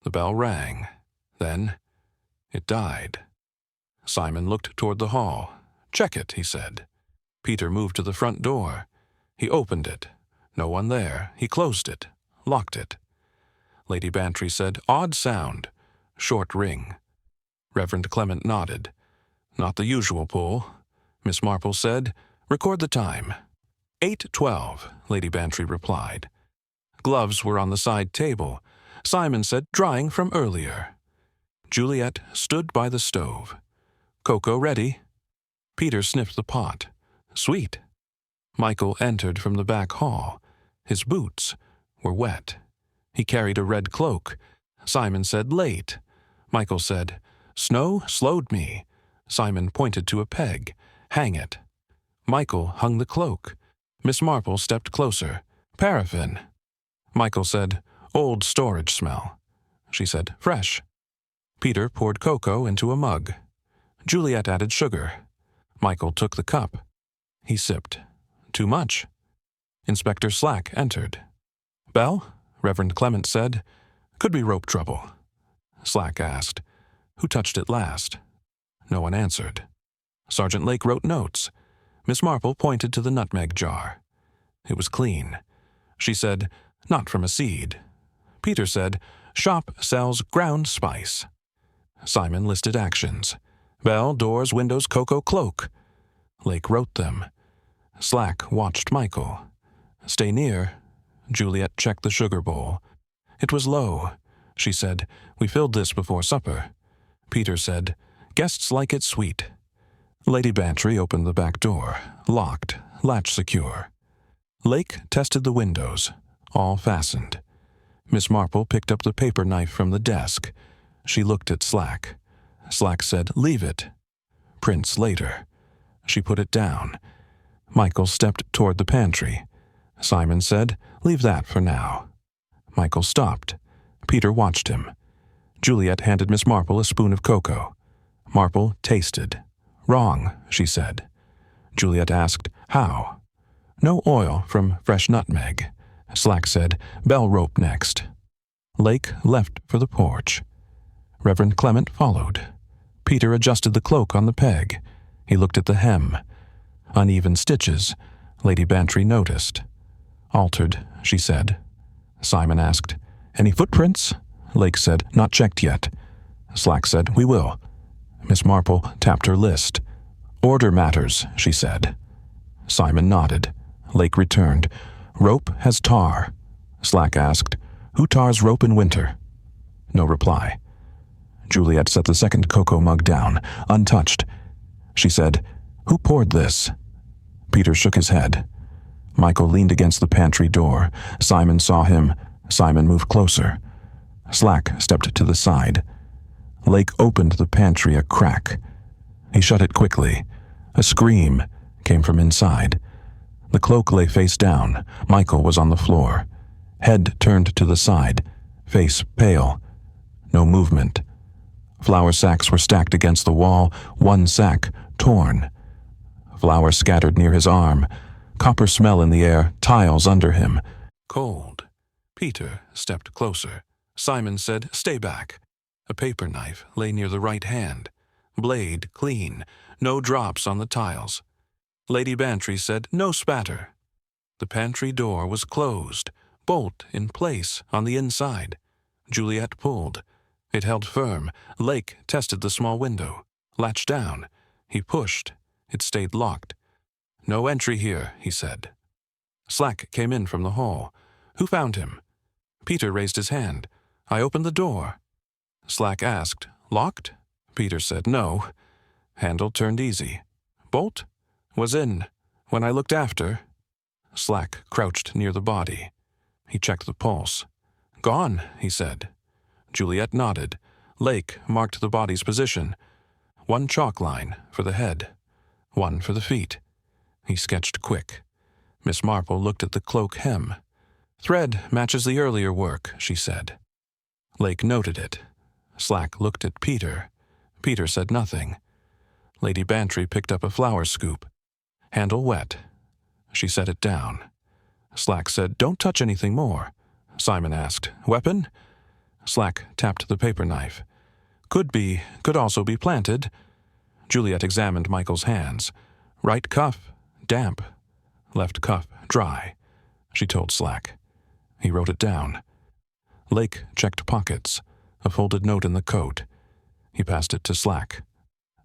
The bell rang. Then it died. Simon looked toward the hall. "Check it," he said. Peter moved to the front door. He opened it. No one there. He closed it, locked it. Lady Bantry said, "Odd sound. Short ring." Reverend Clement nodded. "Not the usual pull." Miss Marple said, "Record the time." 8:12, Lady Bantry replied. Gloves were on the side table. Simon said, "Drying from earlier." Juliet stood by the stove. "Cocoa ready?" Peter sniffed the pot. "Sweet." Michael entered from the back hall. His boots were wet. He carried a red cloak. Simon said, "Late." Michael said, "Snow slowed me." Simon pointed to a peg. "Hang it." Michael hung the cloak. Miss Marple stepped closer. "Paraffin." Michael said, "Old storage smell." She said, "Fresh." Peter poured cocoa into a mug. Juliet added sugar. Michael took the cup. He sipped. "Too much." Inspector Slack entered. "Bell?" Reverend Clement said. "Could be rope trouble." Slack asked, "Who touched it last?" No one answered. Sergeant Lake wrote notes. Miss Marple pointed to the nutmeg jar. It was clean. She said, "Not from a seed." Peter said, "Shop sells ground spice." Simon listed actions. Bell, doors, windows, cocoa, cloak. Lake wrote them. Slack watched Michael. "Stay near." Juliet checked the sugar bowl. It was low. She said, "We filled this before supper." Peter said, "Guests like it sweet." Lady Bantry opened the back door. Locked, latch secure. Lake tested the windows. All fastened. Miss Marple picked up the paper knife from the desk. She looked at Slack. Slack said, "Leave it. Prints later." She put it down. Michael stepped toward the pantry. Simon said, "Leave that for now." Michael stopped. Peter watched him. Juliet handed Miss Marple a spoon of cocoa. Marple tasted. "Wrong," she said. Juliet asked, "How?" "No oil from fresh nutmeg." Slack said, "Bell rope next." Lake left for the porch. Reverend Clement followed. Peter adjusted the cloak on the peg. He looked at the hem. Uneven stitches, Lady Bantry noticed. "Altered," she said. Simon asked, "Any footprints?" Lake said, "Not checked yet." Slack said, "We will." Miss Marple tapped her list. "Order matters," she said. Simon nodded. Lake returned. "Rope has tar." Slack asked, "Who tars rope in winter?" No reply. Juliet set the second cocoa mug down, untouched. She said, "Who poured this?" Peter shook his head. Michael leaned against the pantry door. Simon saw him. Simon moved closer. Slack stepped to the side. Lake opened the pantry a crack. He shut it quickly. A scream came from inside. The cloak lay face down. Michael was on the floor. Head turned to the side. Face pale. No movement. Flour sacks were stacked against the wall, one sack torn. Flour scattered near his arm. Copper smell in the air, tiles under him. Cold. Peter stepped closer. Simon said, "Stay back." A paper knife lay near the right hand. Blade clean. No drops on the tiles. Lady Bantry said, "No spatter." The pantry door was closed, bolt in place on the inside. Juliet pulled. It held firm. Lake tested the small window. Latch down. He pushed. It stayed locked. "No entry here," he said. Slack came in from the hall. "Who found him?" Peter raised his hand. "I opened the door." Slack asked, "Locked?" Peter said, "No." Handle turned easy. "Bolt?" "Was in. When I looked after." Slack crouched near the body. He checked the pulse. "Gone," he said. Juliet nodded. Lake marked the body's position. One chalk line for the head. One for the feet. He sketched quick. Miss Marple looked at the cloak hem. "Thread matches the earlier work," she said. Lake noted it. Slack looked at Peter. Peter said nothing. Lady Bantry picked up a flour scoop. Handle wet. She set it down. Slack said, "Don't touch anything more." Simon asked, "Weapon?" Slack tapped the paper knife. Could also be planted. Juliet examined Michael's hands. Right cuff, damp. Left cuff, dry. She told Slack. He wrote it down. Lake checked pockets. A folded note in the coat. He passed it to Slack.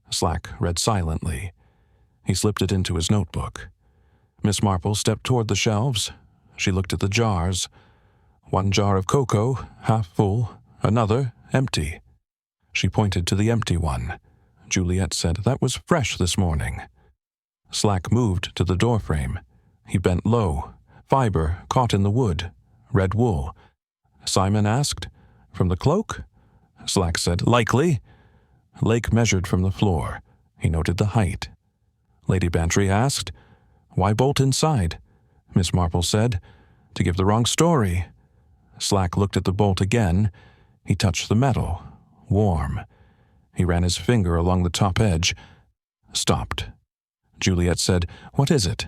Slack read silently. He slipped it into his notebook. Miss Marple stepped toward the shelves. She looked at the jars. One jar of cocoa, half full, another, empty. She pointed to the empty one. Juliet said that was fresh this morning. Slack moved to the doorframe. He bent low. Fiber caught in the wood. Red wool. Simon asked, "From the cloak?" Slack said, "Likely." Lake measured from the floor. He noted the height. Lady Bantry asked, "Why bolt inside?" Miss Marple said, "To give the wrong story." Slack looked at the bolt again. He touched the metal. Warm. He ran his finger along the top edge. Stopped. Juliet said, "What is it?"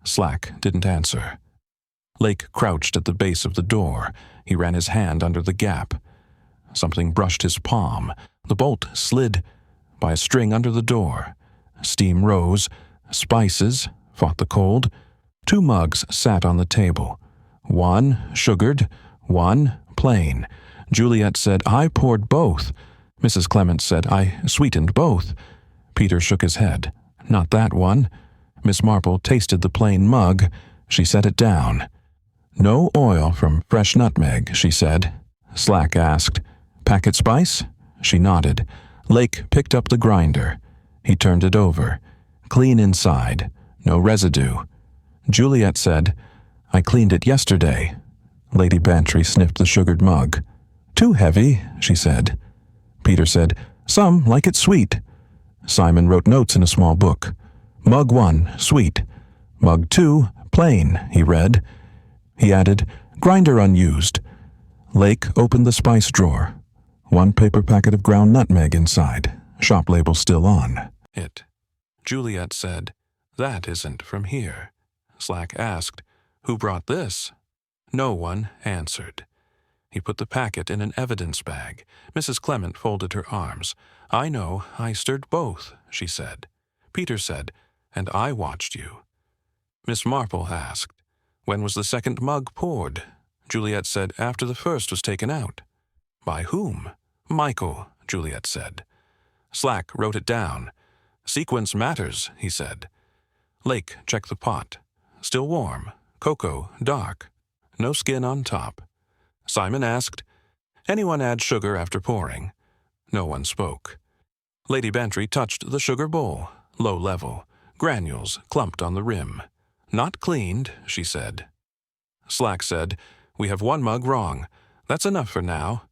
Slack didn't answer. Lake crouched at the base of the door. He ran his hand under the gap. Something brushed his palm. The bolt slid by a string under the door. Steam rose. Spices fought the cold. 2 mugs sat on the table. One sugared, one plain. Juliet said, "I poured both." Mrs. Clement said, "I sweetened both." Peter shook his head. "Not that one." Miss Marple tasted the plain mug. She set it down. "No oil from fresh nutmeg," she said. Slack asked, "Packet spice?" She nodded. Lake picked up the grinder. He turned it over. Clean inside. No residue. Juliet said, "I cleaned it yesterday." Lady Bantry sniffed the sugared mug. "Too heavy," she said. Peter said, "Some like it sweet." Simon wrote notes in a small book. "Mug 1, sweet. Mug 2, plain," he read. He added, "Grinder unused." Lake opened the spice drawer. 1 paper packet of ground nutmeg inside, shop label still on. It. Juliet said, "That isn't from here." Slack asked, "Who brought this?" No one answered. He put the packet in an evidence bag. Mrs. Clement folded her arms. "I know, I stirred both," she said. Peter said, "And I watched you." Miss Marple asked, "When was the second mug poured?" Juliet said, "After the first was taken out." "By whom?" "Michael," Juliet said. Slack wrote it down. "Sequence matters," he said. Lake checked the pot. Still warm. Cocoa, dark. No skin on top. Simon asked, "Anyone add sugar after pouring?" No one spoke. Lady Bantry touched the sugar bowl, low level, granules clumped on the rim. "Not cleaned," she said. Slack said, "We have 1 mug wrong. That's enough for now."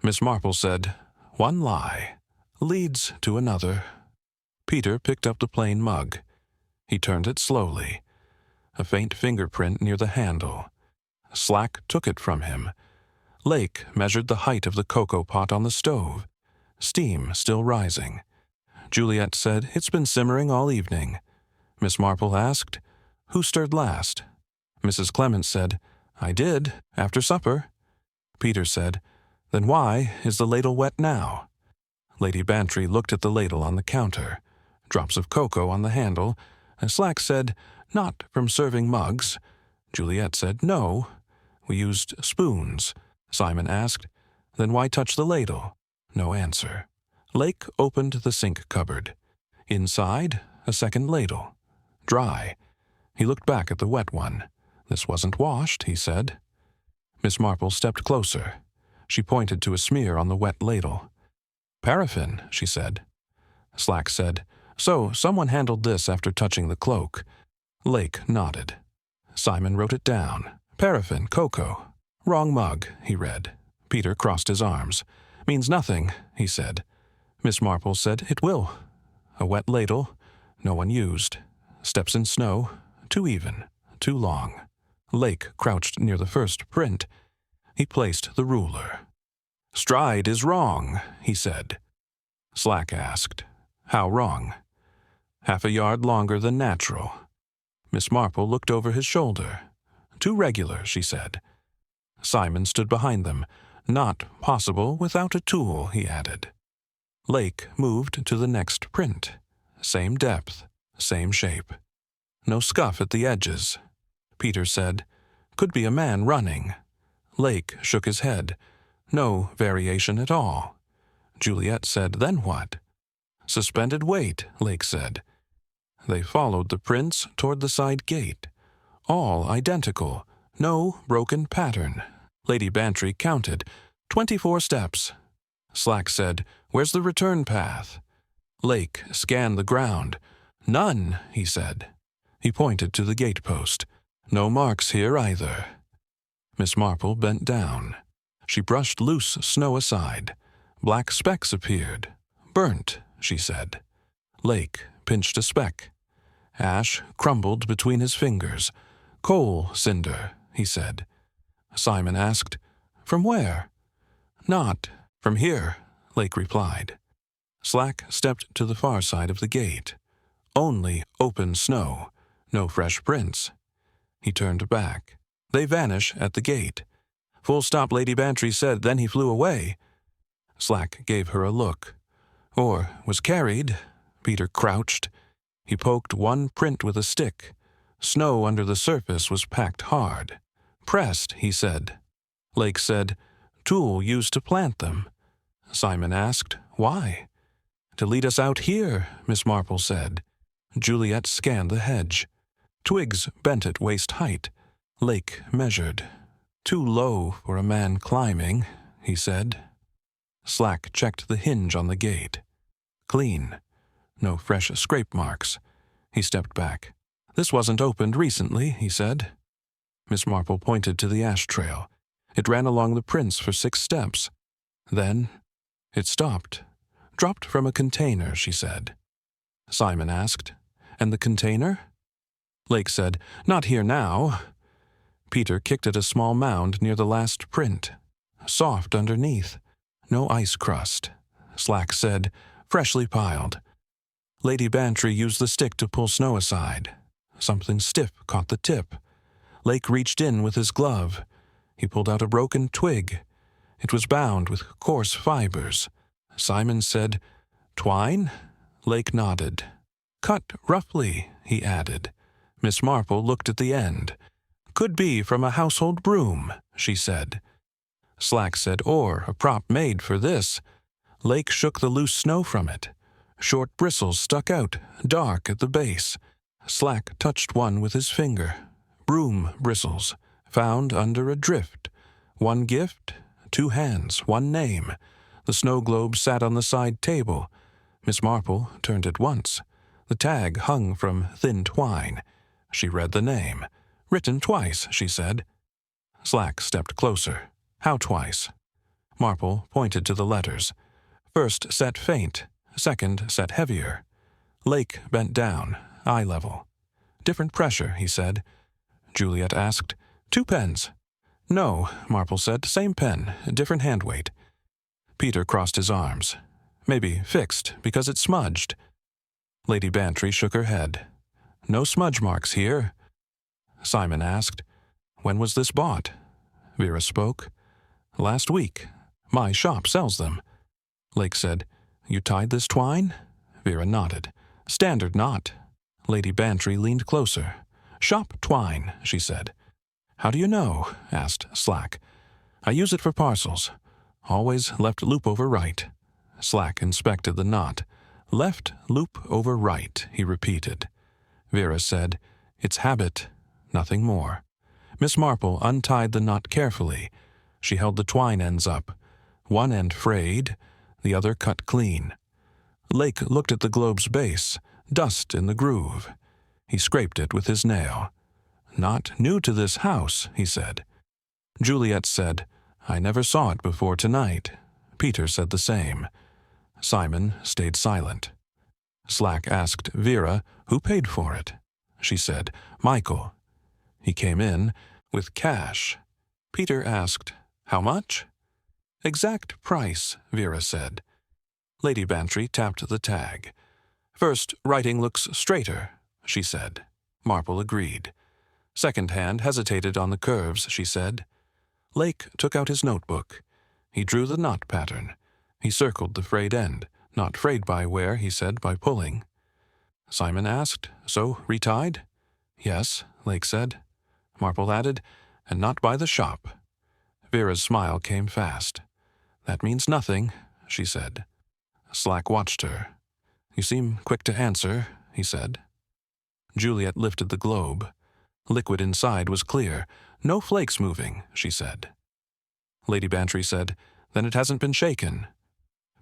Miss Marple said, "One lie leads to another." Peter picked up the plain mug. He turned it slowly. A faint fingerprint near the handle. Slack took it from him. Lake measured the height of the cocoa pot on the stove. Steam still rising. Juliet said, "It's been simmering all evening." Miss Marple asked, "Who stirred last?" Mrs. Clement said, "I did, after supper." Peter said, "Then why is the ladle wet now?" Lady Bantry looked at the ladle on the counter. Drops of cocoa on the handle. Slack said, "Not from serving mugs." Juliet said, "No. We used spoons." Simon asked, "Then why touch the ladle?" No answer. Lake opened the sink cupboard. Inside, a second ladle. Dry. He looked back at the wet one. "This wasn't washed," he said. Miss Marple stepped closer. She pointed to a smear on the wet ladle. "Paraffin," she said. Slack said, "So someone handled this after touching the cloak." Lake nodded. Simon wrote it down. "Paraffin, cocoa." "Wrong mug," he read. Peter crossed his arms. "Means nothing," he said. Miss Marple said, "It will." A wet ladle. No one used. Steps in snow. Too even. Too long. Lake crouched near the first print. He placed the ruler. "Stride is wrong," he said. Slack asked, "How wrong?" "Half a yard longer than natural." Miss Marple looked over his shoulder. "Too regular," she said. Simon stood behind them. Not possible without a tool, he added. Lake moved to the next print. Same depth, same shape. No scuff at the edges. Peter said, "Could be a man running." Lake shook his head. No variation at all. Juliet said, "Then what?" "Suspended weight," Lake said. They followed the prints toward the side gate. All identical, no broken pattern. Lady Bantry counted, 24 steps. Slack said, "Where's the return path?" Lake scanned the ground. "None," he said. He pointed to the gate-post. "No marks here either." Miss Marple bent down. She brushed loose snow aside. Black specks appeared. "Burnt," she said. Lake pinched a speck. Ash crumbled between his fingers. "Coal cinder," he said. Simon asked, "From where?" "Not from here," Lake replied. Slack stepped to the far side of the gate. Only open snow, no fresh prints. He turned back. "They vanish at the gate." "Full stop," Lady Bantry said, "then he flew away." Slack gave her a look. "Or was carried." Peter crouched. He poked one print with a stick. Snow under the surface was packed hard. "Pressed," he said. Lake said, "Tool used to plant them." Simon asked, "Why?" "To lead us out here," Miss Marple said. Juliet scanned the hedge. Twigs bent at waist height. Lake measured. "Too low for a man climbing," he said. Slack checked the hinge on the gate. Clean. No fresh scrape marks. He stepped back. "This wasn't opened recently," he said. Miss Marple pointed to the ash trail. It ran along the prints for 6 steps. Then it stopped. "Dropped from a container," she said. Simon asked, "And the container?" Lake said, "Not here now." Peter kicked at a small mound near the last print. Soft underneath. No ice crust. Slack said, "Freshly piled." Lady Bantry used the stick to pull snow aside. Something stiff caught the tip. Lake reached in with his glove. He pulled out a broken twig. It was bound with coarse fibers. Simon said, "Twine?" Lake nodded. "Cut roughly," he added. Miss Marple looked at the end. "Could be from a household broom," she said. Slack said, "Or a prop made for this." Lake shook the loose snow from it. Short bristles stuck out, dark at the base. Slack touched one with his finger. Broom bristles, found under a drift. One gift, 2 hands, 1 name. The snow globe sat on the side table. Miss Marple turned at once. The tag hung from thin twine. She read the name. "Written twice," she said. Slack stepped closer. "How twice?" Marple pointed to the letters. First set faint, second set heavier. Lake bent down, eye level. "Different pressure," he said. Juliet asked, "2 pens?" "No," Marple said, "same pen, different hand weight." Peter crossed his arms. "Maybe fixed, because it smudged." Lady Bantry shook her head. "No smudge marks here." Simon asked, "When was this bought?" Vera spoke. "Last week. My shop sells them." Lake said, "You tied this twine?" Vera nodded. "Standard knot." Lady Bantry leaned closer. "Shop twine," she said. "How do you know?" asked Slack. "I use it for parcels. Always left loop over right." Slack inspected the knot. "Left loop over right," he repeated. Vera said, "It's habit, nothing more." Miss Marple untied the knot carefully. She held the twine ends up. One end frayed, the other cut clean. Lake looked at the globe's base, dust in the groove. He scraped it with his nail. "Not new to this house," he said. Juliet said, "I never saw it before tonight." Peter said the same. Simon stayed silent. Slack asked Vera, "Who paid for it?" She said, "Michael." He came in with cash. Peter asked, "How much?" "Exact price," Vera said. Lady Bantry tapped the tag. "First writing looks straighter," she said. Marple agreed. Second hand hesitated on the curves, she said. Lake took out his notebook. He drew the knot pattern. He circled the frayed end. Not frayed by wear, he said, by pulling. Simon asked, so retied? Yes, Lake said. Marple added, and not by the shop. Vera's smile came fast. That means nothing, she said. Slack watched her. You seem quick to answer, he said. Juliet lifted the globe. Liquid inside was clear. No flakes moving, she said. Lady Bantry said, then it hasn't been shaken.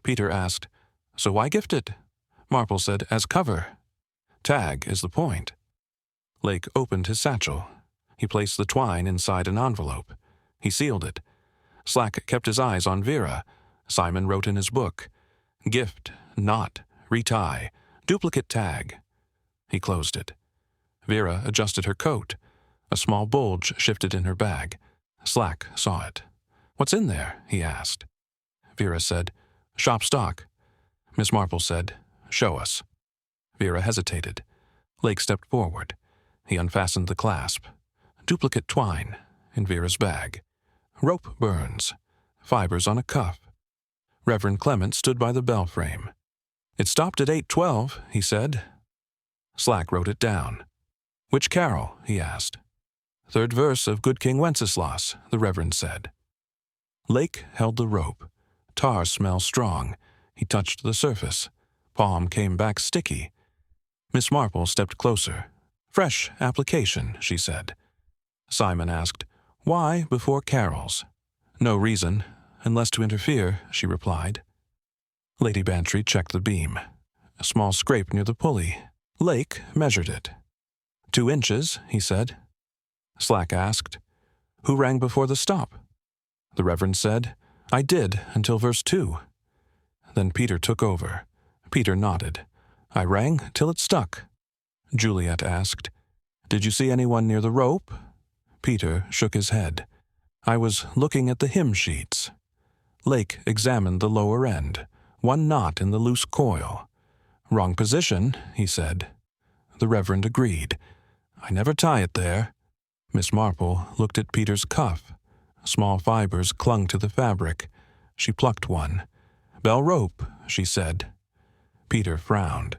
Peter asked, so why gift it? Marple said, as cover. Tag is the point. Lake opened his satchel. He placed the twine inside an envelope. He sealed it. Slack kept his eyes on Vera. Simon wrote in his book, gift, knot, retie, duplicate tag. He closed it. Vera adjusted her coat. A small bulge shifted in her bag. Slack saw it. What's in there? He asked. Vera said, shop stock. Miss Marple said, show us. Vera hesitated. Lake stepped forward. He unfastened the clasp. Duplicate twine in Vera's bag. Rope burns. Fibers on a cuff. Reverend Clement stood by the bell frame. It stopped at 8:12, he said. Slack wrote it down. Which carol? He asked. Third verse of Good King Wenceslas, the Reverend said. Lake held the rope. Tar smelled strong. He touched the surface. Palm came back sticky. Miss Marple stepped closer. Fresh application, she said. Simon asked, why before carols? No reason, unless to interfere, she replied. Lady Bantry checked the beam. A small scrape near the pulley. Lake measured it. 2 inches, he said. Slack asked, who rang before the stop? The Reverend said, I did until verse 2. Then Peter took over. Peter nodded. I rang till it stuck. Juliet asked, did you see anyone near the rope? Peter shook his head. I was looking at the hymn sheets. Lake examined the lower end. 1 knot in the loose coil. Wrong position, he said. The Reverend agreed. I never tie it there. Miss Marple looked at Peter's cuff. Small fibers clung to the fabric. She plucked one. Bell rope, she said. Peter frowned.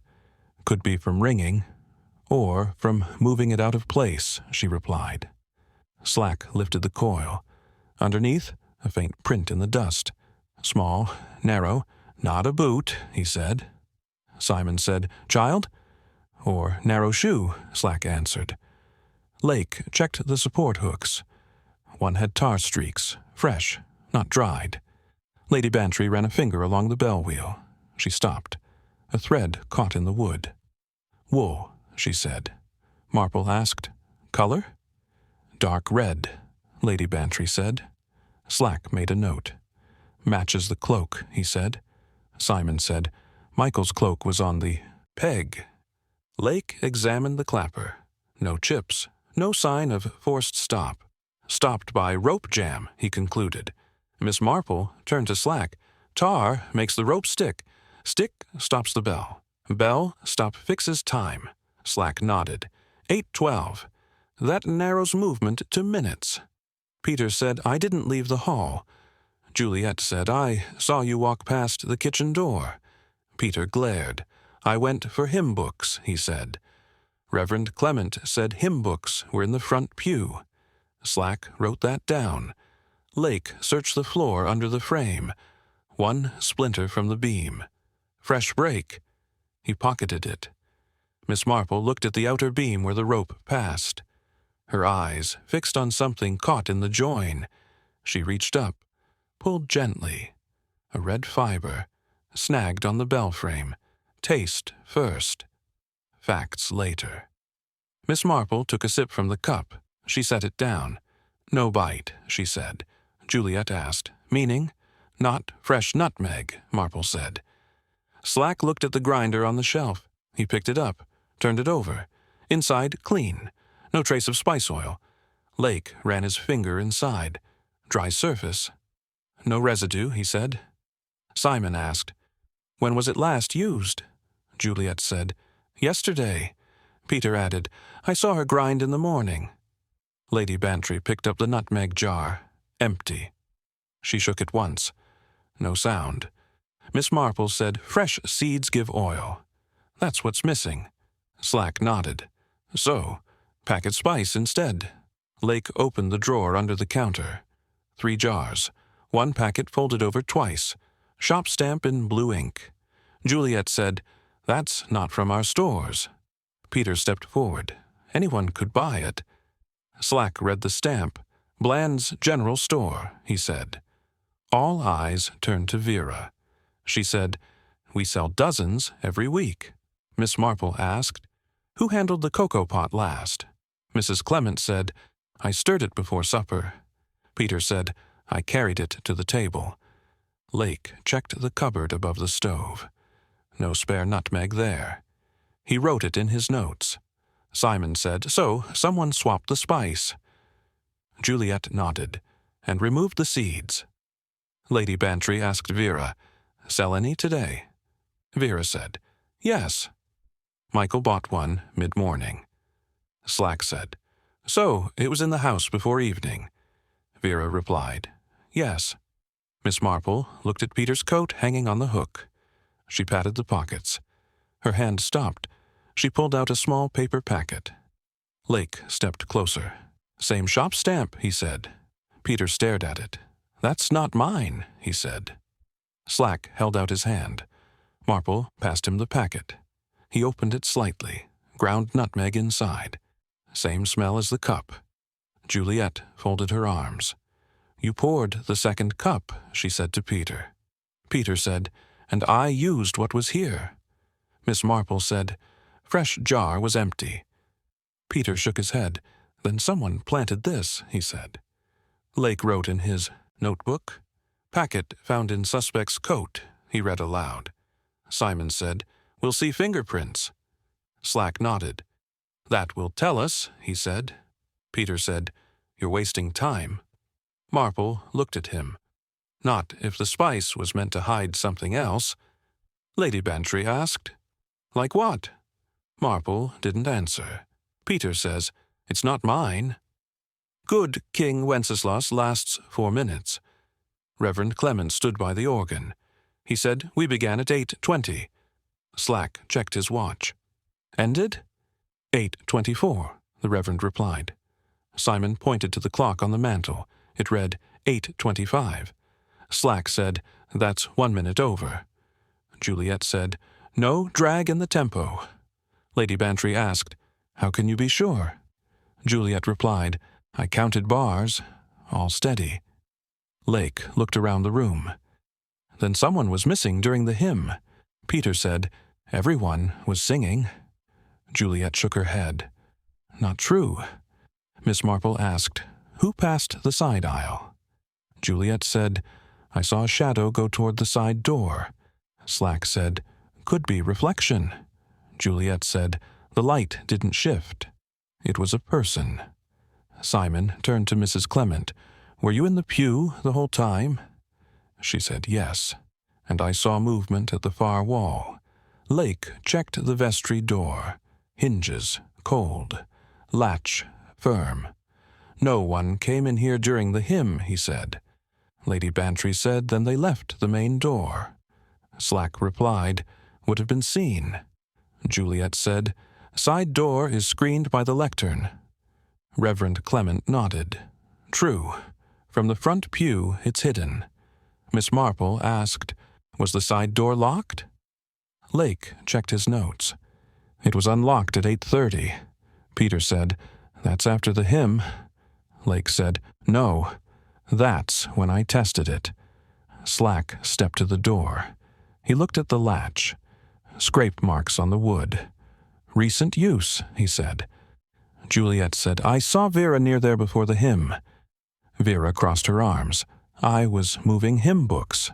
Could be from ringing, or from moving it out of place, she replied. Slack lifted the coil. Underneath, a faint print in the dust. Small, narrow, not a boot, he said. Simon said, child? Or narrow shoe, Slack answered. Lake checked the support hooks. One had tar streaks, fresh, not dried. Lady Bantry ran a finger along the bell wheel. She stopped. A thread caught in the wood. Wool, she said. Marple asked, color? Dark red, Lady Bantry said. Slack made a note. Matches the cloak, he said. Simon said, Michael's cloak was on the peg. Lake examined the clapper. No chips, no sign of forced stop. Stopped by rope jam, he concluded. Miss Marple turned to Slack. Tar makes the rope stick. Stick stops the bell. Bell stop fixes time. Slack nodded. 8:12. That narrows movement to minutes. Peter said, I didn't leave the hall. Juliet said, I saw you walk past the kitchen door. Peter glared. I went for hymn books, he said. Reverend Clement said hymn books were in the front pew. Slack wrote that down. Lake searched the floor under the frame. 1 splinter from the beam. Fresh break. He pocketed it. Miss Marple looked at the outer beam where the rope passed. Her eyes fixed on something caught in the join. She reached up, pulled gently. A red fiber, snagged on the bell frame. Taste first. Facts later. Miss Marple took a sip from the cup. She set it down. No bite, she said. Juliet asked, meaning? Not fresh nutmeg, Marple said. Slack looked at the grinder on the shelf. He picked it up, turned it over. Inside, clean. No trace of spice oil. Lake ran his finger inside. Dry surface. No residue, he said. Simon asked, when was it last used? Juliet said, yesterday. Peter added, I saw her grind in the morning. Lady Bantry picked up the nutmeg jar, empty. She shook it once. No sound. Miss Marple said, "Fresh seeds give oil." "That's what's missing." Slack nodded. "So, packet spice instead." Lake opened the drawer under the counter. 3 jars. 1 packet folded over twice. Shop stamp in blue ink. Juliet said, "That's not from our stores." Peter stepped forward. Anyone could buy it. Slack read the stamp. "Bland's General Store," he said. All eyes turned to Vera. She said, "We sell dozens every week." Miss Marple asked, "Who handled the cocoa pot last?" Mrs. Clement said, "I stirred it before supper." Peter said, "I carried it to the table." Lake checked the cupboard above the stove. No spare nutmeg there. He wrote it in his notes. Simon said, "So, someone swapped the spice." Juliet nodded and removed the seeds. Lady Bantry asked Vera, "Sell any today?" Vera said, "Yes." Michael bought one mid-morning. Slack said, "So, it was in the house before evening?" Vera replied, "Yes." Miss Marple looked at Peter's coat hanging on the hook. She patted the pockets. Her hand stopped. She pulled out a small paper packet. Lake stepped closer. "Same shop stamp," he said. Peter stared at it. "That's not mine," he said. Slack held out his hand. Marple passed him the packet. He opened it slightly, ground nutmeg inside. Same smell as the cup. Juliet folded her arms. "You poured the second cup," she said to Peter. Peter said, "And I used what was here." Miss Marple said, "Fresh jar was empty." Peter shook his head. "Then someone planted this," he said. Lake wrote in his notebook, "Packet found in suspect's coat," he read aloud. Simon said, "We'll see fingerprints." Slack nodded. "That will tell us," he said. Peter said, "You're wasting time." Marple looked at him. "Not if the spice was meant to hide something else." Lady Bantry asked, "Like what?" Marple didn't answer. Peter says, "It's not mine." Good King Wenceslas lasts 4 minutes. Reverend Clement stood by the organ. He said, "We began at 8:20. Slack checked his watch. "Ended?" 8:24, the Reverend replied. Simon pointed to the clock on the mantel. It read 8:25. Slack said, "That's 1 minute over." Juliet said, "No drag in the tempo." Lady Bantry asked, "How can you be sure?" Juliet replied, "I counted bars, all steady." Lake looked around the room. "Then someone was missing during the hymn." Peter said, "Everyone was singing." Juliet shook her head. "Not true." Miss Marple asked, "Who passed the side aisle?" Juliet said, "I saw a shadow go toward the side door." Slack said, "Could be reflection." Juliet said, "The light didn't shift. It was a person." Simon turned to Mrs. Clement. "Were you in the pew the whole time?" She said, "Yes, and I saw movement at the far wall." Lake checked the vestry door. Hinges cold. Latch firm. "No one came in here during the hymn," he said. Lady Bantry said, "Then they left the main door." Slack replied, "Would have been seen." Juliet said, "Side door is screened by the lectern." Reverend Clement nodded. "True. From the front pew it's hidden." Miss Marple asked, "Was the side door locked?" Lake checked his notes. "It was unlocked at 8:30. Peter said, "That's after the hymn." Lake said, "No, that's when I tested it." Slack stepped to the door. He looked at the latch. Scrape marks on the wood. "Recent use," he said. Juliet said, "I saw Vera near there before the hymn." Vera crossed her arms. "I was moving hymn books."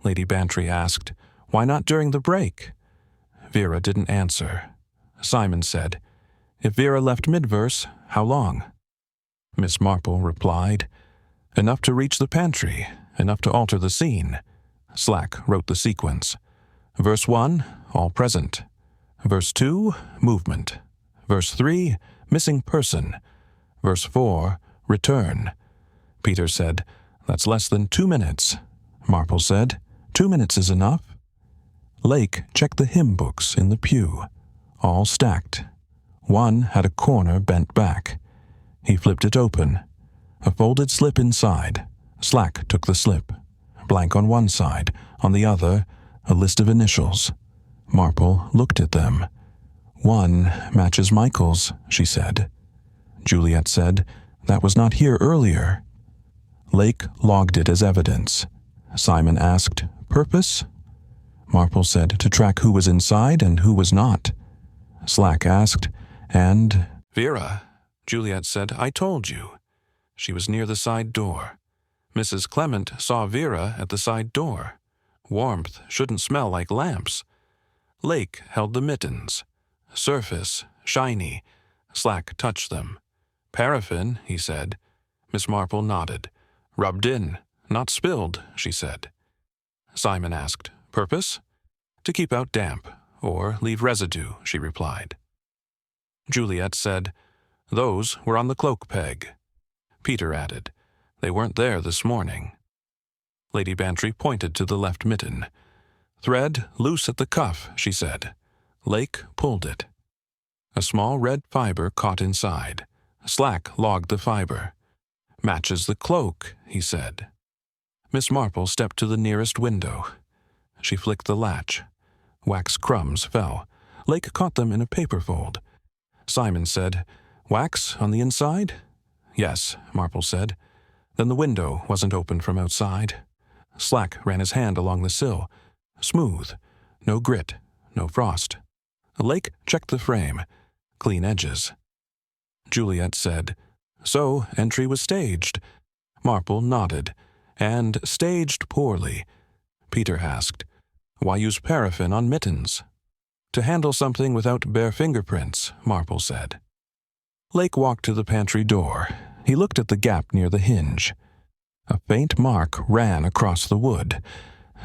Lady Bantry asked, "Why not during the break?" Vera didn't answer. Simon said, "If Vera left mid-verse, how long?" Miss Marple replied, "Enough to reach the pantry, enough to alter the scene." Slack wrote the sequence. Verse 1, all present. Verse 2, movement. Verse 3, missing person. Verse 4, return. Peter said, "That's less than 2 minutes." Marple said. 2 minutes is enough. Lake checked the hymn books in the pew, all stacked. One had a corner bent back. He flipped it open. A folded slip inside. Slack took the slip. Blank on one side, on the other, a list of initials. Marple looked at them. One matches Michael's, she said. Juliet said, that was not here earlier. Lake logged it as evidence. Simon asked, purpose? Marple said to track who was inside and who was not. Slack asked, and... Vera, Juliet said, I told you. She was near the side door. Mrs. Clement saw Vera at the side door. Warmth shouldn't smell like lamps. Lake held the mittens. Surface, shiny. Slack touched them. Paraffin, he said. Miss Marple nodded. Rubbed in, not spilled, she said. Simon asked, purpose? To keep out damp, or leave residue, she replied. Juliet said, those were on the cloak peg. Peter added, they weren't there this morning. Lady Bantry pointed to the left mitten. Thread loose at the cuff, she said. Lake pulled it. A small red fiber caught inside. Slack logged the fiber. Matches the cloak, he said. Miss Marple stepped to the nearest window. She flicked the latch. Wax crumbs fell. Lake caught them in a paper fold. Simon said, wax on the inside? Yes, Marple said. Then the window wasn't open from outside. Slack ran his hand along the sill. Smooth. No grit. No frost. Lake checked the frame. Clean edges. Juliet said, so entry was staged. Marple nodded. And staged poorly. Peter asked, why use paraffin on mittens? To handle something without bare fingerprints, Marple said. Lake walked to the pantry door. He looked at the gap near the hinge. A faint mark ran across the wood.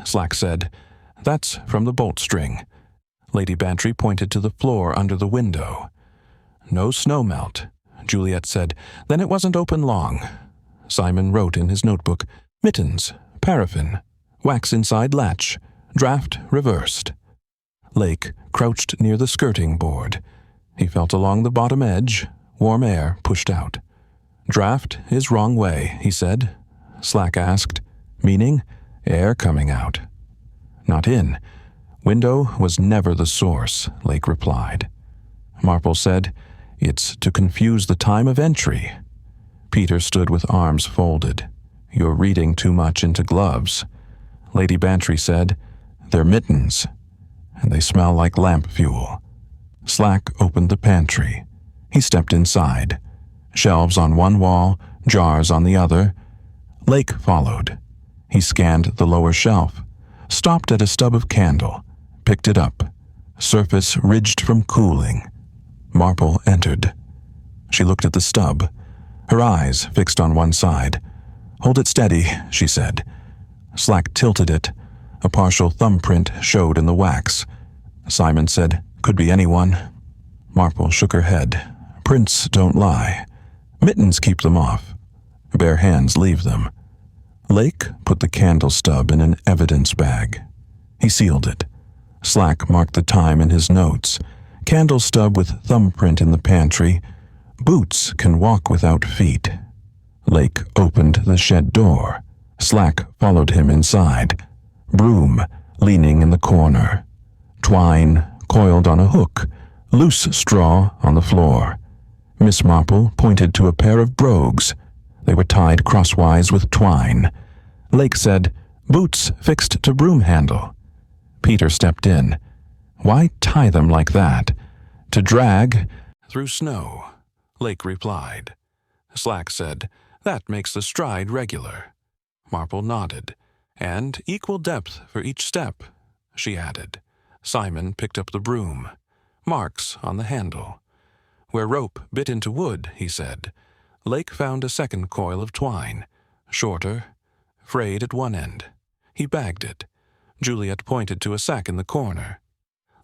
Slack said, that's from the bolt string. Lady Bantry pointed to the floor under the window. No snow melt. Juliet said, then it wasn't open long. Simon wrote in his notebook, mittens, paraffin, wax inside latch, draft reversed. Lake crouched near the skirting board. He felt along the bottom edge. Warm air pushed out. Draft is wrong way, he said. Slack asked, meaning air coming out. Not in. Window was never the source, Lake replied. Marple said, it's to confuse the time of entry. Peter stood with arms folded. You're reading too much into gloves. Lady Bantry said, they're mittens, and they smell like lamp fuel. Slack opened the pantry. He stepped inside. Shelves on one wall, jars on the other. Lake followed. He scanned the lower shelf, stopped at a stub of candle, picked it up. Surface ridged from cooling. Marple entered. She looked at the stub, her eyes fixed on one side. Hold it steady, she said. Slack tilted it. A partial thumbprint showed in the wax. Simon said, could be anyone. Marple shook her head. Prints don't lie. Mittens keep them off. Bare hands leave them. Lake put the candle stub in an evidence bag. He sealed it. Slack marked the time in his notes. Candle stub with thumbprint in the pantry. Boots can walk without feet. Lake opened the shed door. Slack followed him inside. Broom leaning in the corner. Twine coiled on a hook. Loose straw on the floor. Miss Marple pointed to a pair of brogues. They were tied crosswise with twine. Lake said, boots fixed to broom handle. Peter stepped in. Why tie them like that? To drag through snow, Lake replied. Slack said, that makes the stride regular. Marple nodded. And equal depth for each step, she added. Simon picked up the broom. Marks on the handle. Where rope bit into wood, he said. Lake found a second coil of twine, shorter, frayed at one end. He bagged it. Juliet pointed to a sack in the corner.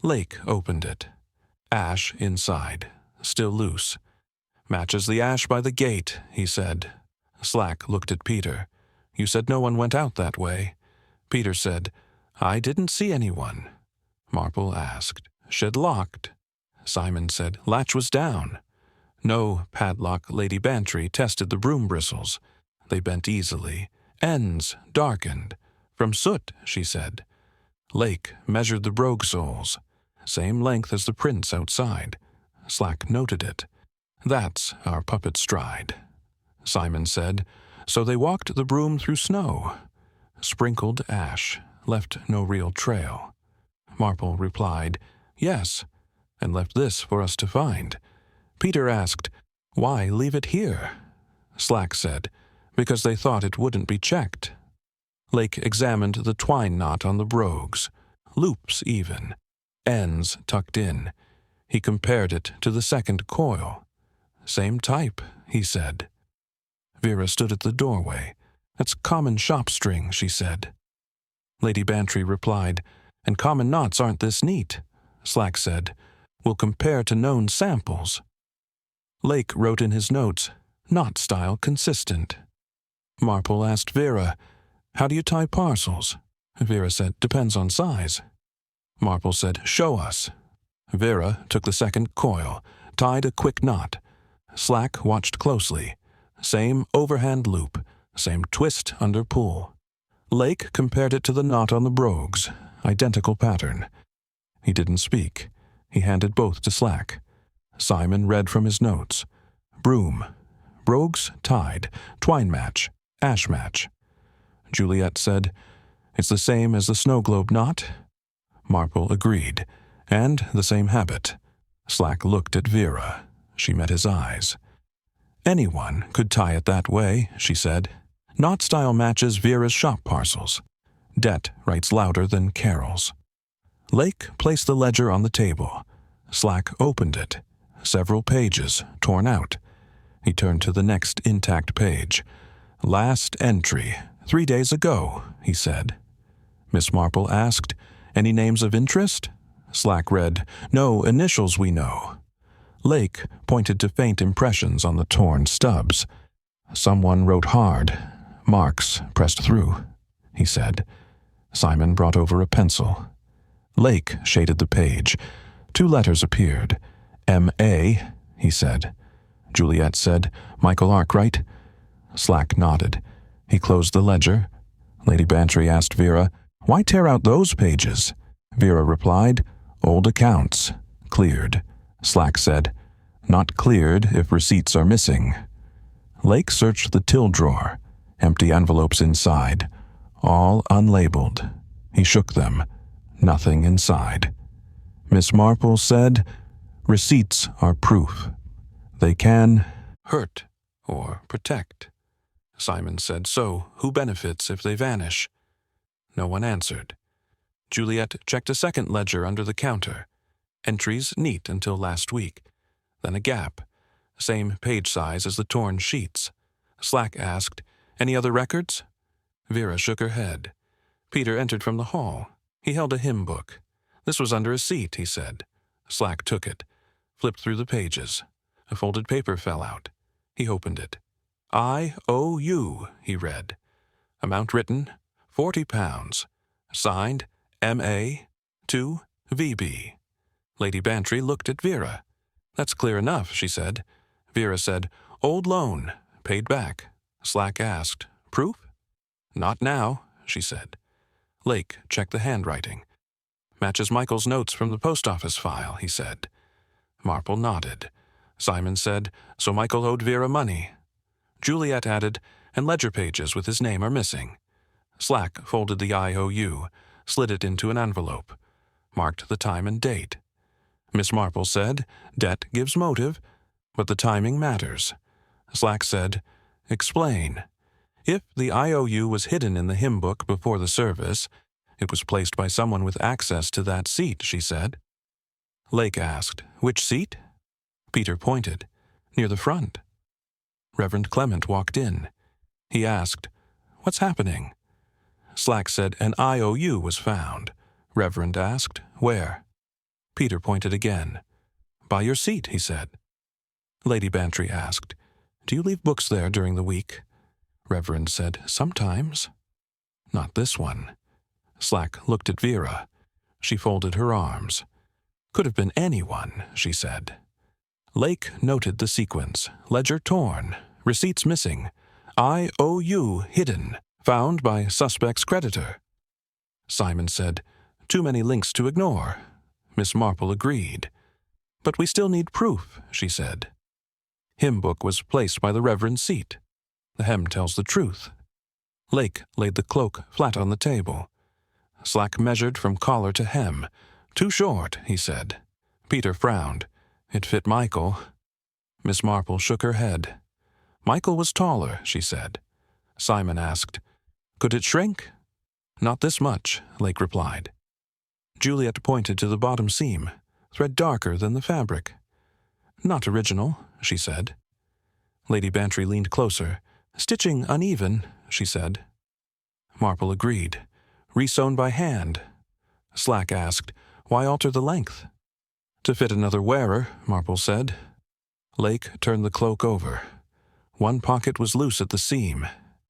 Lake opened it. Ash inside, still loose. Matches the ash by the gate, he said. Slack looked at Peter. You said no one went out that way. Peter said, "I didn't see anyone." Marple asked, "Shed locked?" Simon said, "Latch was down." No padlock. Lady Bantry tested the broom bristles. They bent easily. Ends darkened. "From soot," she said. Lake measured the brogue soles. Same length as the prints outside. Slack noted it. "That's our puppet's stride." Simon said, "So they walked the broom through snow." Sprinkled ash, left no real trail. Marple replied, "Yes, and left this for us to find." Peter asked, "Why leave it here?" Slack said, "Because they thought it wouldn't be checked." Lake examined the twine knot on the brogues, loops even, ends tucked in. He compared it to the second coil. "Same type," he said. Vera stood at the doorway. "That's common shop string," she said. Lady Bantry replied, "And common knots aren't this neat." Slack said, "We'll compare to known samples." Lake wrote in his notes, "Knot style consistent." Marple asked Vera, "How do you tie parcels?" Vera said, "Depends on size." Marple said, "Show us." Vera took the second coil, tied a quick knot. Slack watched closely. Same overhand loop, same twist under pull. Lake compared it to the knot on the brogues, identical pattern. He didn't speak. He handed both to Slack. Simon read from his notes. Broom. Brogues tied. Twine match. Ash match. Juliet said, "It's the same as the snow globe knot?" Marple agreed. "And the same habit." Slack looked at Vera. She met his eyes. "Anyone could tie it that way," she said. "Knot style matches Vera's shop parcels. Det writes louder than Carol's." Lake placed the ledger on the table. Slack opened it. Several pages, torn out. He turned to the next intact page. "Last entry, 3 days ago," he said. Miss Marple asked, "Any names of interest?" Slack read, "No initials we know." Lake pointed to faint impressions on the torn stubs. "Someone wrote hard. Marks pressed through," he said. Simon brought over a pencil. Lake shaded the page. 2 letters appeared. "M.A.," he said. Juliet said, "Michael Arkwright?" Slack nodded. He closed the ledger. Lady Bantry asked Vera, "Why tear out those pages?" Vera replied, "Old accounts. Cleared." Slack said, "Not cleared if receipts are missing." Lake searched the till drawer. Empty envelopes inside. All unlabeled. He shook them. Nothing inside. Miss Marple said, "Receipts are proof. They can hurt or protect." Simon said, "So, who benefits if they vanish?" No one answered. Juliet checked a second ledger under the counter. Entries neat until last week. Then a gap. Same page size as the torn sheets. Slack asked, "Any other records?" Vera shook her head. Peter entered from the hall. He held a hymn book. "This was under a seat," he said. Slack took it, flipped through the pages. A folded paper fell out. He opened it. "I.O.U.," he read. Amount written, £40. Signed, M.A. to V.B. Lady Bantry looked at Vera. "That's clear enough," she said. Vera said, "Old loan. Paid back." Slack asked, "Proof?" "Not now," she said. Lake checked the handwriting. "Matches Michael's notes from the post office file," he said. Marple nodded. Simon said, "So Michael owed Vera money." Juliet added, "And ledger pages with his name are missing." Slack folded the IOU, slid it into an envelope, marked the time and date. Miss Marple said, "Det gives motive, but the timing matters." Slack said, "Explain." "If the IOU was hidden in the hymn book before the service, it was placed by someone with access to that seat," she said. Lake asked, "Which seat?" Peter pointed, "Near the front." Reverend Clement walked in. He asked, "What's happening?" Slack said, "An IOU was found." Reverend asked, "Where?" Peter pointed again. "By your seat," he said. Lady Bantry asked, "Do you leave books there during the week?" Reverend said, "Sometimes." "Not this one." Slack looked at Vera. She folded her arms. Could have been anyone, she said. Lake noted the sequence. Ledger torn. Receipts missing. IOU hidden. Found by suspect's creditor. Simon said, "Too many links to ignore." Miss Marple agreed. "But we still need proof," she said. Hymn book was placed by the reverend's seat. The hem tells the truth. Lake laid the cloak flat on the table. Slack measured from collar to hem. "Too short," he said. Peter frowned. "It fit Michael." Miss Marple shook her head. "Michael was taller," she said. Simon asked, "Could it shrink?" "Not this much," Lake replied. Juliet pointed to the bottom seam, thread darker than the fabric. "Not original," she said. Lady Bantry leaned closer. "Stitching uneven," she said. Marple agreed. "Resewn by hand." Slack asked, "Why alter the length?" "To fit another wearer," Marple said. Lake turned the cloak over. One pocket was loose at the seam.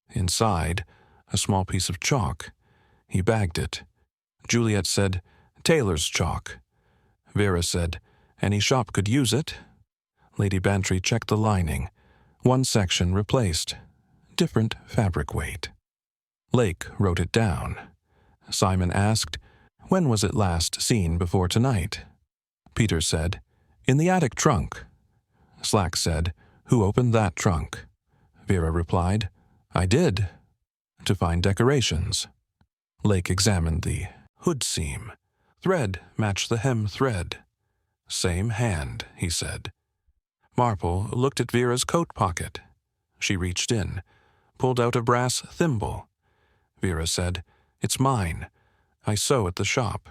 Inside, a small piece of chalk. He bagged it. Juliet said, "Tailor's chalk." Vera said, "Any shop could use it." Lady Bantry checked the lining. One section replaced. Different fabric weight. Lake wrote it down. Simon asked, "When was it last seen before tonight?" Peter said, "In the attic trunk." Slack said, "Who opened that trunk?" Vera replied, "I did." "To find decorations." Lake examined the hood seam. Thread matched the hem thread. "Same hand," he said. Marple looked at Vera's coat pocket. She reached in, pulled out a brass thimble. Vera said, "It's mine. I sew at the shop."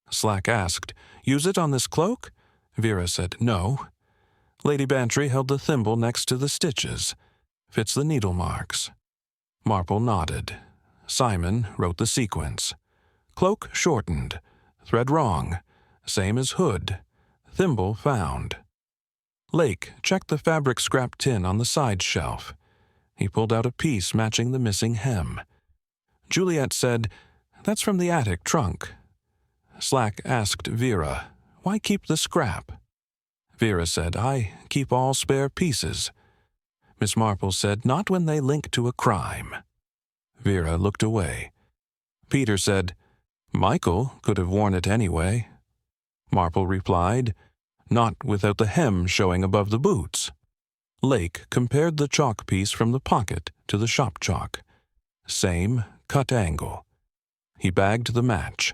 Slack asked, "Use it on this cloak?" Vera said, "No." Lady Bantry held the thimble next to the stitches. "Fits the needle marks." Marple nodded. Simon wrote the sequence. Cloak shortened. Thread wrong. Same as hood. Thimble found. Lake checked the fabric scrap tin on the side shelf. He pulled out a piece matching the missing hem. Juliet said, "That's from the attic trunk." Slack asked Vera, "Why keep the scrap?" Vera said, "I keep all spare pieces." Miss Marple said, "Not when they link to a crime." Vera looked away. Peter said, "Michael could have worn it anyway." Marple replied, "Not without the hem showing above the boots." Lake compared the chalk piece from the pocket to the shop chalk. Same cut angle. He bagged the match.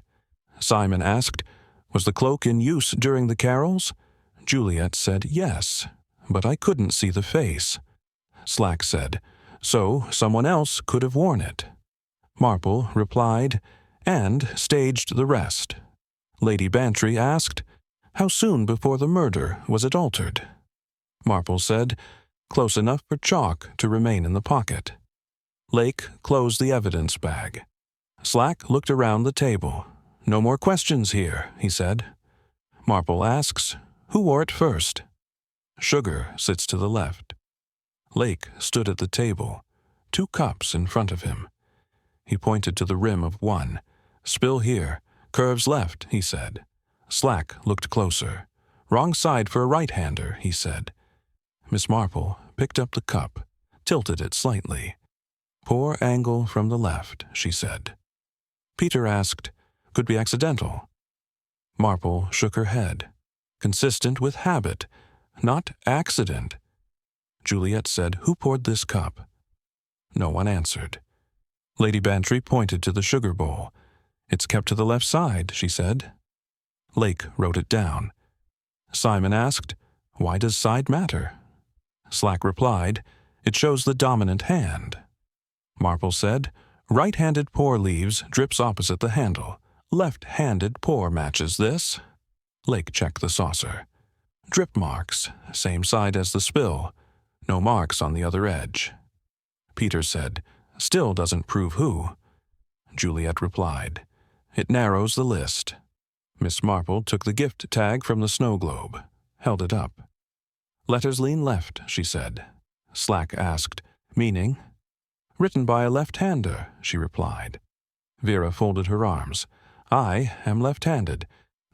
Simon asked, "Was the cloak in use during the carols?" Juliet said, "Yes, but I couldn't see the face." Slack said, "So someone else could have worn it." Marple replied, "And staged the rest." Lady Bantry asked, "How soon before the murder was it altered?" Marple said, "Close enough for chalk to remain in the pocket." Lake closed the evidence bag. Slack looked around the table. "No more questions here," he said. Marple asks, "Who wore it first?" Sugar sits to the left. Lake stood at the table, 2 cups in front of him. He pointed to the rim of one. "Spill here. Curves left," he said. Slack looked closer. "Wrong side for a right-hander," he said. Miss Marple picked up the cup, tilted it slightly. "Poor angle from the left," she said. Peter asked, "Could be accidental." Marple shook her head. "Consistent with habit, not accident." Juliet said, "Who poured this cup?" No one answered. Lady Bantry pointed to the sugar bowl. "It's kept to the left side," she said. Lake wrote it down. Simon asked, "Why does side matter?" Slack replied, "It shows the dominant hand." Marple said, "Right-handed pour leaves drips opposite the handle. Left-handed pour matches this." Lake checked the saucer. "Drip marks, same side as the spill. No marks on the other edge." Peter said, "Still doesn't prove who." Juliet replied, "It narrows the list." Miss Marple took the gift tag from the snow globe, held it up. "Letters lean left," she said. Slack asked, "Meaning?" "Written by a left-hander," she replied. Vera folded her arms. I am left-handed.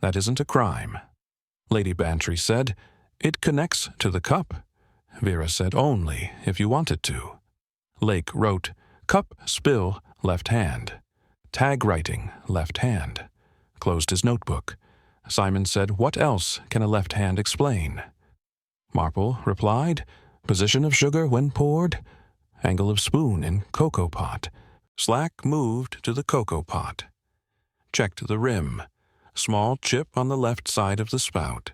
That isn't a crime. Lady Bantry said, It connects to the cup. Vera said, Only if you want it to. Lake wrote, Cup spill, left hand. Tag writing, left hand. Closed his notebook. Simon said, What else can a left hand explain? Marple replied, Position of sugar when poured, angle of spoon in cocoa pot. Slack moved to the cocoa pot. Checked the rim. Small chip on the left side of the spout.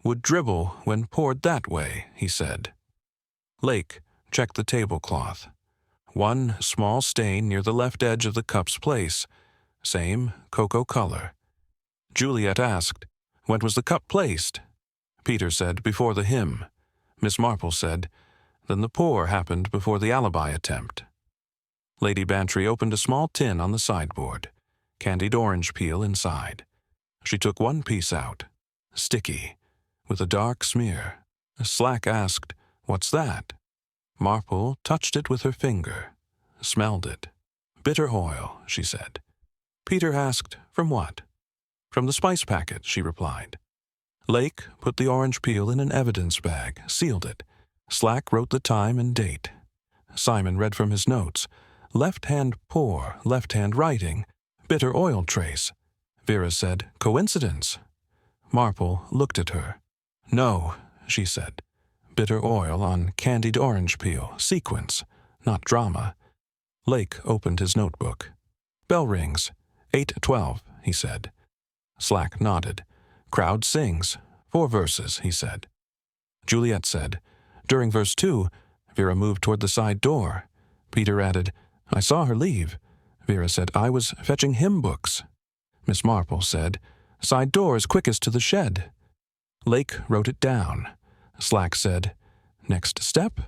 Would dribble when poured that way, he said. Lake checked the tablecloth. One small stain near the left edge of the cup's place. Same cocoa color. Juliet asked, When was the cup placed? Peter said, Before the hymn. Miss Marple said, Then the pour happened before the alibi attempt. Lady Bantry opened a small tin on the sideboard. Candied orange peel inside. She took one piece out. Sticky. With a dark smear. Slack asked, What's that? Marple touched it with her finger. Smelled it. Bitter oil, she said. Peter asked, From what? From the spice packet, she replied. Lake put the orange peel in an evidence bag, sealed it. Slack wrote the time and date. Simon read from his notes. Left hand pour, left hand writing, bitter oil trace. Vera said, Coincidence? Marple looked at her. No, she said. Bitter oil on candied orange peel, sequence, not drama. Lake opened his notebook. Bell rings. 8:12, he said. Slack nodded. Crowd sings. 4 verses, he said. Juliet said, During verse 2, Vera moved toward the side door. Peter added, I saw her leave. Vera said, I was fetching hymn books. Miss Marple said, Side door is quickest to the shed. Lake wrote it down. Slack said, Next step?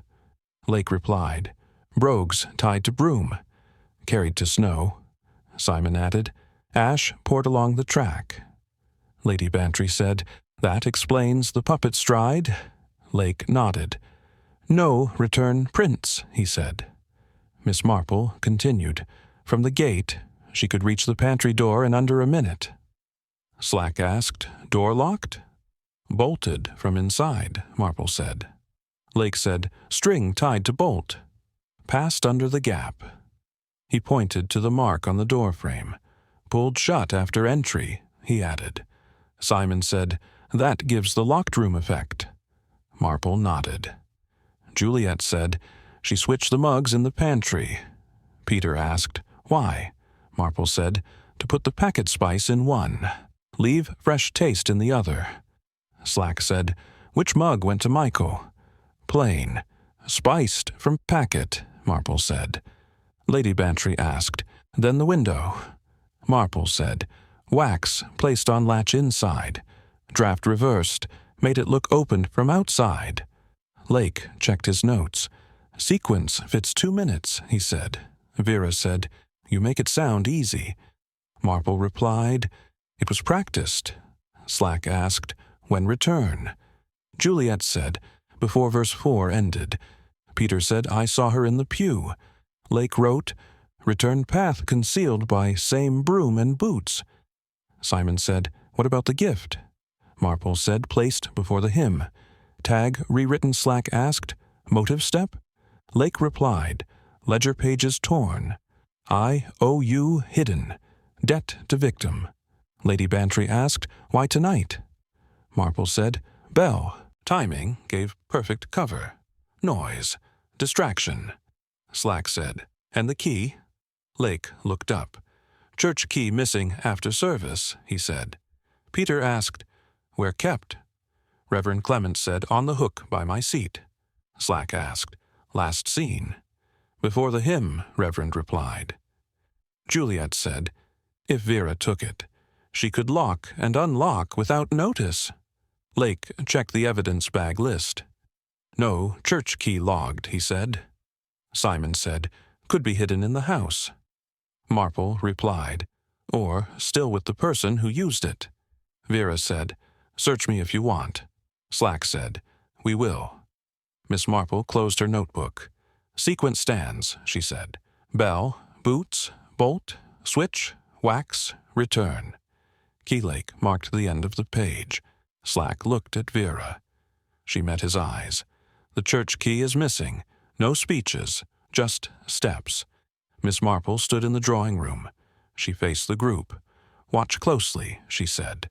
Lake replied, Brogues tied to broom. Carried to snow. Simon added, Ash poured along the track. Lady Bantry said, That explains the puppet stride. Lake nodded. No return prints, he said. Miss Marple continued. From the gate, she could reach the pantry door in under a minute. Slack asked, Door locked? Bolted from inside, Marple said. Lake said, String tied to bolt. Passed under the gap. He pointed to the mark on the door frame. Pulled shut after entry, he added. Simon said, That gives the locked room effect. Marple nodded. Juliet said, She switched the mugs in the pantry. Peter asked, Why? Marple said, To put the packet spice in one. Leave fresh taste in the other. Slack said, Which mug went to Michael? Plain. Spiced from packet, Marple said. Lady Bantry asked, Then the window? Marple said, Wax placed on latch inside. Draft reversed, made it look opened from outside. Lake checked his notes. Sequence fits 2 minutes, he said. Vera said, You make it sound easy. Marple replied, It was practiced. Slack asked, When return? Juliet said, Before verse 4 ended. Peter said, I saw her in the pew. Lake wrote, Return path concealed by same broom and boots. Simon said, What about the gift? Marple said, Placed before the hymn. Tag rewritten, Slack asked, Motive step? Lake replied, Ledger pages torn. IOU hidden. Debt to victim. Lady Bantry asked, Why tonight? Marple said, Bell. Timing gave perfect cover. Noise. Distraction. Slack said, And the key? Lake looked up. Church key missing after service, he said. Peter asked, Where kept? Reverend Clement said, On the hook by my seat. Slack asked, Last seen? Before the hymn, Reverend replied. Juliet said, If Vera took it, she could lock and unlock without notice. Lake checked the evidence bag list. No church key logged, he said. Simon said, Could be hidden in the house. Marple replied, Or still with the person who used it. Vera said, Search me if you want. Slack said, We will. Miss Marple closed her notebook. Sequence stands, she said. Bell, boots, bolt, switch, wax, return. Keylake marked the end of the page. Slack looked at Vera. She met his eyes. The church key is missing. No speeches, just steps. Miss Marple stood in the drawing room. She faced the group. "Watch closely," she said.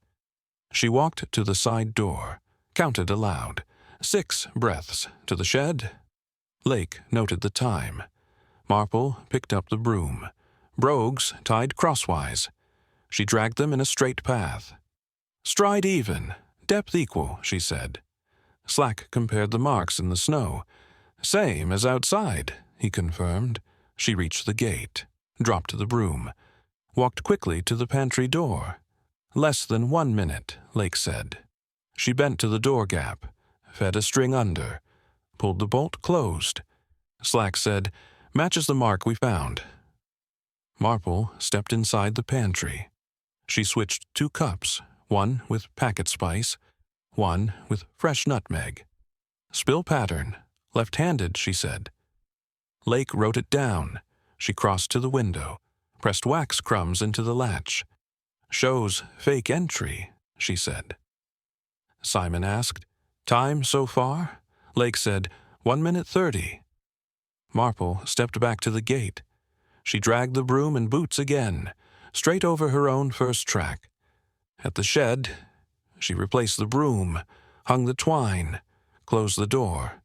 She walked to the side door, counted aloud. 6 breaths to the shed. Lake noted the time. Marple picked up the broom. Brogues tied crosswise. She dragged them in a straight path. "Stride even, depth equal," she said. Slack compared the marks in the snow. "Same as outside," he confirmed. She reached the gate, dropped the broom, walked quickly to the pantry door. "Less than 1 minute," Lake said. She bent to the door gap, fed a string under, pulled the bolt closed. Slack said, "Matches the mark we found." Marple stepped inside the pantry. She switched 2 cups, one with packet spice, one with fresh nutmeg. "Spill pattern, left-handed," she said. Lake wrote it down. She crossed to the window, pressed wax crumbs into the latch. "Shows fake entry," she said. Simon asked, "Time so far?" Lake said, 1 minute 30. Marple stepped back to the gate. She dragged the broom and boots again, straight over her own first track. At the shed, she replaced the broom, hung the twine, closed the door.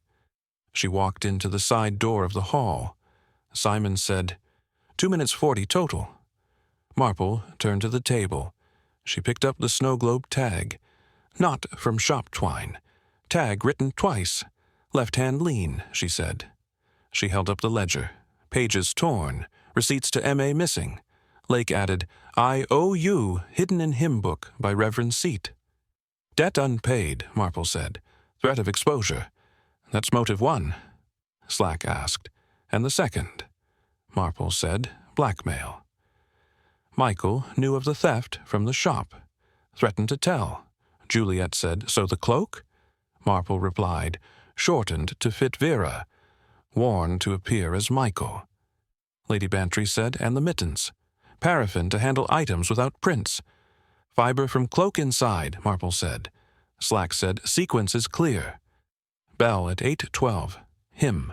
She walked into the side door of the hall. Simon said, 2 minutes 40 total. Marple turned to the table. She picked up the snow globe tag. "Not from shop twine. Tag written twice. Left hand lean," she said. She held up the ledger. Pages torn. Receipts to M.A. missing. Lake added, "I.O.U. hidden in hymn book by Reverend Seat." "Debt unpaid," Marple said. "Threat of exposure. That's motive 1. Slack asked. "And the second?" Marple said, "Blackmail." Michael knew of the theft from the shop. Threatened to tell. Juliet said, "So the cloak?" Marple replied, "Shortened to fit Vera. Worn to appear as Michael." Lady Bantry said, "And the mittens. Paraffin to handle items without prints." "Fiber from cloak inside," Marple said. Slack said, "Sequence is clear." Bell at 8:12. Him.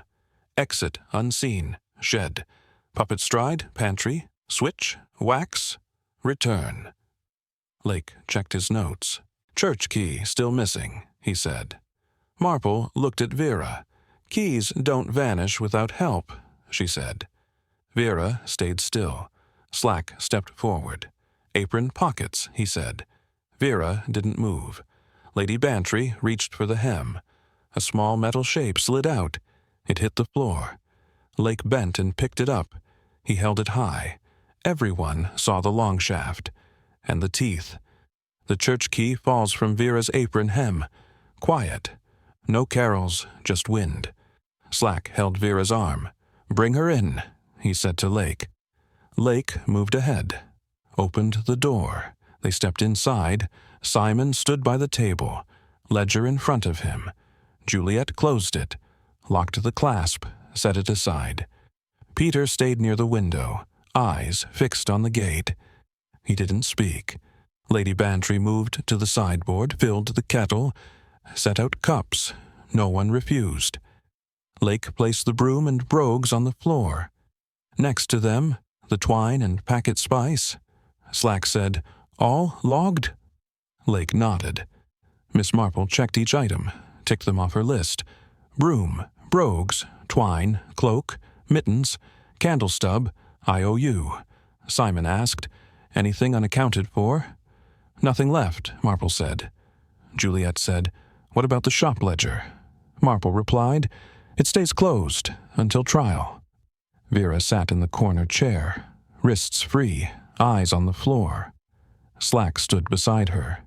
Exit unseen. Shed. Puppet stride, pantry, switch, wax, return. Lake checked his notes. "Church key still missing," he said. Marple looked at Vera. "Keys don't vanish without help," she said. Vera stayed still. Slack stepped forward. "Apron pockets," he said. Vera didn't move. Lady Bantry reached for the hem. A small metal shape slid out. It hit the floor. Lake bent and picked it up. He held it high. Everyone saw the long shaft. And the teeth. The church key falls from Vera's apron hem. Quiet. No carols, just wind. Slack held Vera's arm. "Bring her in," he said to Lake. Lake moved ahead. Opened the door. They stepped inside. Simon stood by the table. Ledger in front of him. Juliet closed it. Locked the clasp. Set it aside. Peter stayed near the window, eyes fixed on the gate. He didn't speak. Lady Bantry moved to the sideboard, filled the kettle, set out cups. No one refused. Lake placed the broom and brogues on the floor. Next to them, the twine and packet spice. Slack said, "All logged?" Lake nodded. Miss Marple checked each item, ticked them off her list. Broom, brogues, twine, cloak, mittens, candle stub, IOU. Simon asked, "Anything unaccounted for?" "Nothing left," Marple said. Juliet said, "What about the shop ledger?" Marple replied, "It stays closed until trial." Vera sat in the corner chair, wrists free, eyes on the floor. Slack stood beside her.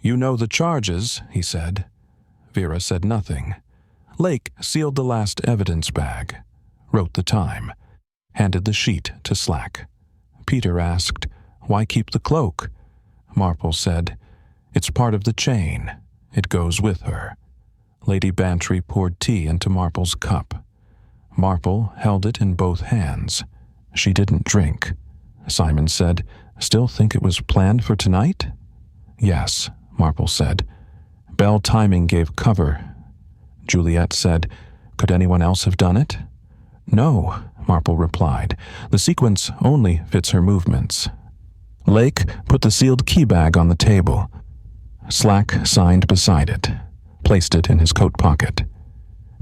"You know the charges," he said. Vera said nothing. Lake sealed the last evidence bag, wrote the time, handed the sheet to Slack. Peter asked, "Why keep the cloak?" Marple said, "It's part of the chain. It goes with her." Lady Bantry poured tea into Marple's cup. Marple held it in both hands. She didn't drink. Simon said. Still think it was planned for tonight? Yes, Marple said. Bell timing gave cover. Juliet said, Could anyone else have done it? No, Marple replied. The sequence only fits her movements. Lake put the sealed key bag on the table. Slack signed beside it, placed it in his coat pocket.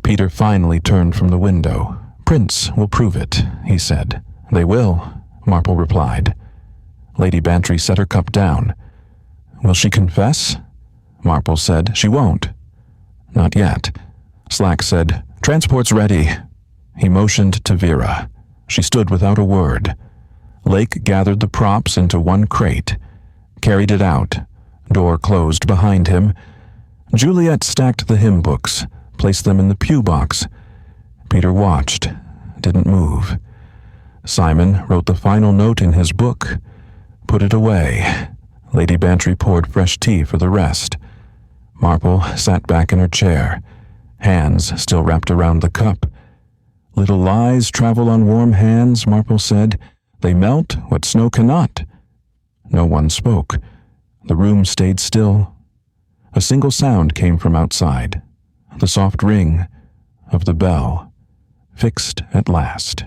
Peter finally turned from the window. Prints will prove it, he said. They will, Marple replied. Lady Bantry set her cup down. Will she confess? Marple said. She won't. Not yet. Slack said, Transport's ready. He motioned to Vera. She stood without a word. Lake gathered the props into one crate, carried it out. Door closed behind him. Juliet stacked the hymn books, placed them in the pew box. Peter watched, didn't move. Simon wrote the final note in his book, put it away. Lady Bantry poured fresh tea for the rest. Marple sat back in her chair, hands still wrapped around the cup. Little lies travel on warm hands, Marple said. They melt what snow cannot. No one spoke. The room stayed still. A single sound came from outside, the soft ring of the bell, fixed at last.